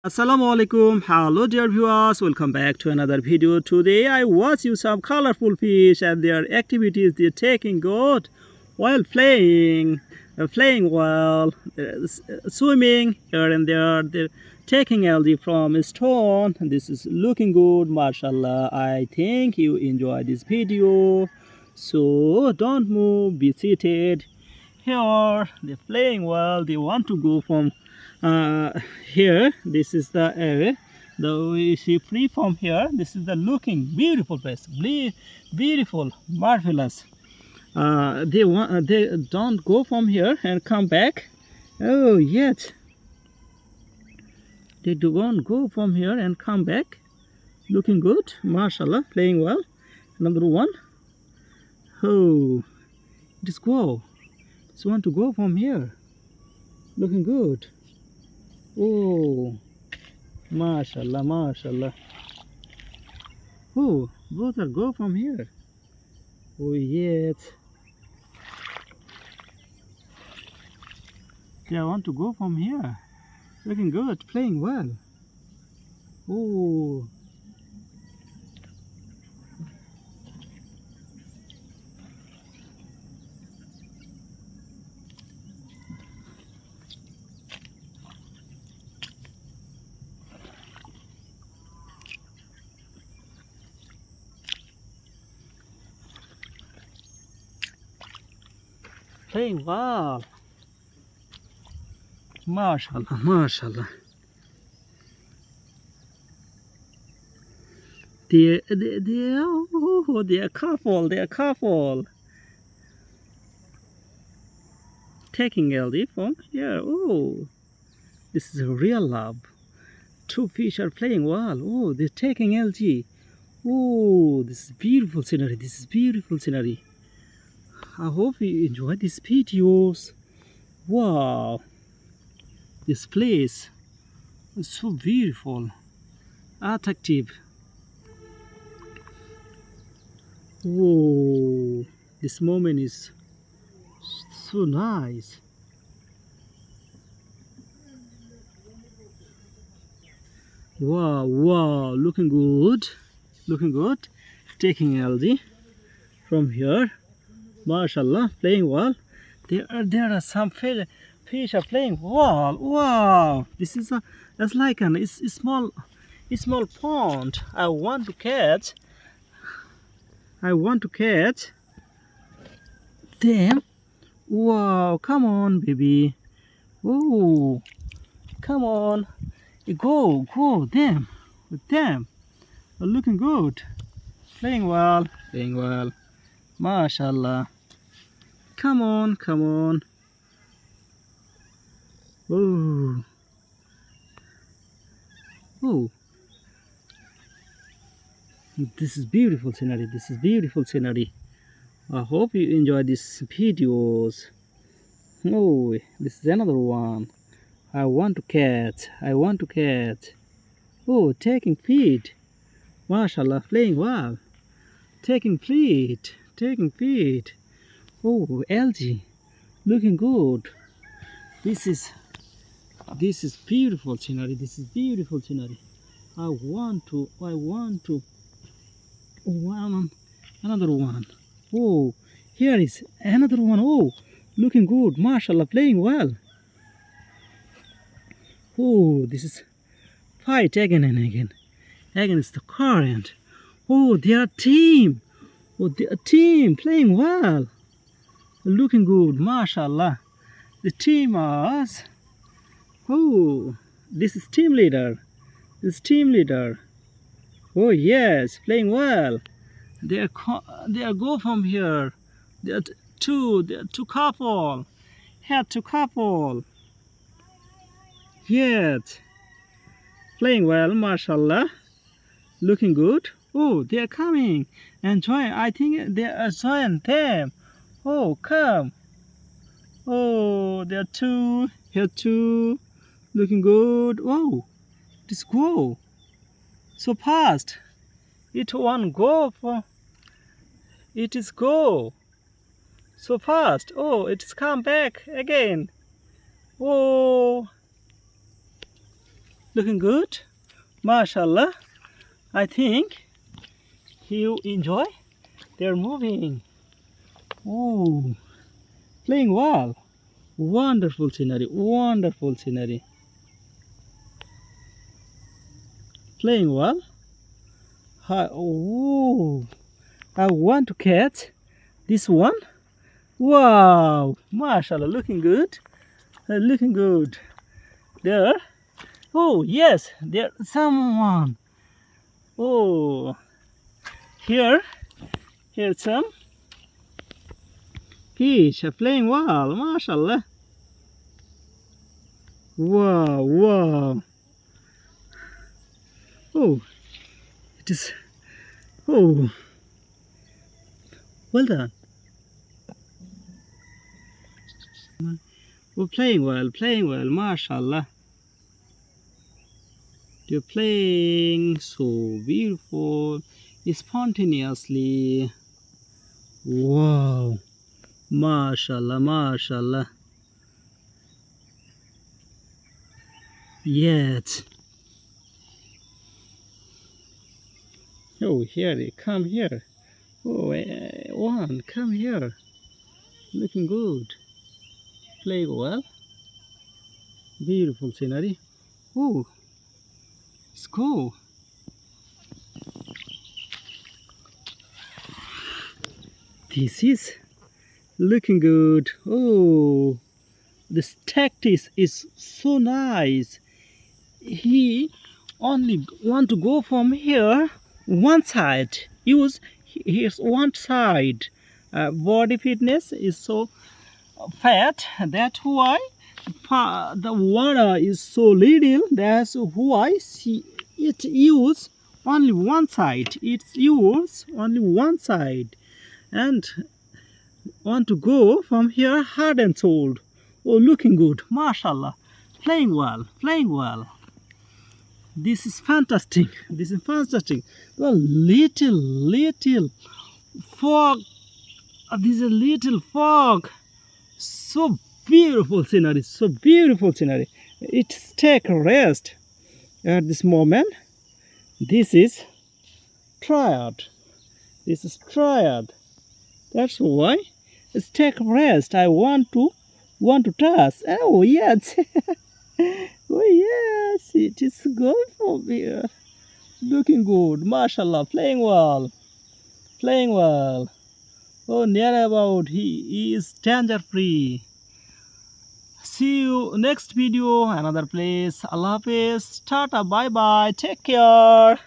Assalamu alaikum. Hello dear viewers, welcome back to another video. Today I watch you some colorful fish and their activities they're taking good while playing. They're playing well, they're swimming here and there, they're taking algae from a stone. This is looking good, mashallah. I think you enjoy this video. So don't move, be seated. Here they're playing well, they want to go from here. This is the area the we see free from here. This is the looking beautiful place, beautiful, marvelous. They don't go from here and come back. Oh yet they don't go from here and come back. Looking good, mashallah, playing well. Another one. Oh, just go. Just want to go from here. Looking good. Oh, mashallah, mashallah. Oh, both are go from here. Oh, yes. They want to go from here. Looking good, playing well. Oh. Playing well. Mashallah, mashallah. They are careful, they are careful. Taking LD from here. Oh, this is a real love. Two fish are playing well. Oh, they're taking LG. Oh, this is beautiful scenery. This is beautiful scenery. I hope you enjoy these videos. Wow, this place is so beautiful, attractive. Whoa, this moment is so nice. Wow, wow, looking good, looking good. Taking LD from here. Mashallah, playing well. There are some fish are playing well. Wow, this is it's like a small pond. I want to catch them. Wow, come on, baby. Oh, come on, go them with them. They're looking good, playing well, mashallah. Come on, come on. Oh, oh, this is beautiful scenery. This is beautiful scenery. I hope you enjoy these videos. Oh, this is another one. I want to catch. Oh, taking feed. Mashallah, playing well. Taking feed. Oh, algae, looking good. This is beautiful scenery. This is beautiful scenery. I want to. Another one. Oh, here is another one. Oh, looking good. Mashallah, playing well. Oh, this is fight again and again. Against the current. Oh, they are team. Oh, they are team playing well. Looking good, mashallah. The team is. Oh, this is team leader. Oh yes, playing well. They are go from here. They are two couple. Here two couple. Yes, playing well, mashallah. Looking good. Oh, they are coming and join. I think they are join them. Oh, come. Oh, there are two. Here two. Looking good. Oh, just go. So fast. It one go for. It is go. So fast. Oh, it's come back again. Oh. Looking good. Mashallah. I think you enjoy. They're moving. Oh, playing well. Wonderful scenery. Wonderful scenery. Playing well. Oh, I want to catch this one. Wow, mashallah, looking good. Looking good. There. Oh, yes, there's someone. Oh, here's some fish are playing well, mashallah. Wow, wow. Oh, it is. Oh, well done. We're playing well, mashallah. You're playing so beautiful, spontaneously. Wow, mashallah, mashallah. Yet. Oh, here they come here. Oh, one, come here. Looking good. Playing well. Beautiful scenery. Oh, let's go. This is looking good. Oh, this tactics is so nice. He only want to go from here one side. Use his one side. Body fitness is so fat. That's why the water is so little. That's why it use only one side. It's use only one side, and want to go from here hard and sold. Oh, looking good, mashallah. Playing well, playing well. This is fantastic. This is fantastic. Well, little fog. This is a little fog. So beautiful scenery. So beautiful scenery. It's take a rest at this moment. This is tired. This is tired. That's why it's take a rest. I want to touch. Oh yes. Oh yes, it is good for me. Looking good, mashallah, playing well, playing well. Oh, near about, he is danger free. See you next video, another place. Allah Hafiz, tata, bye bye, take care.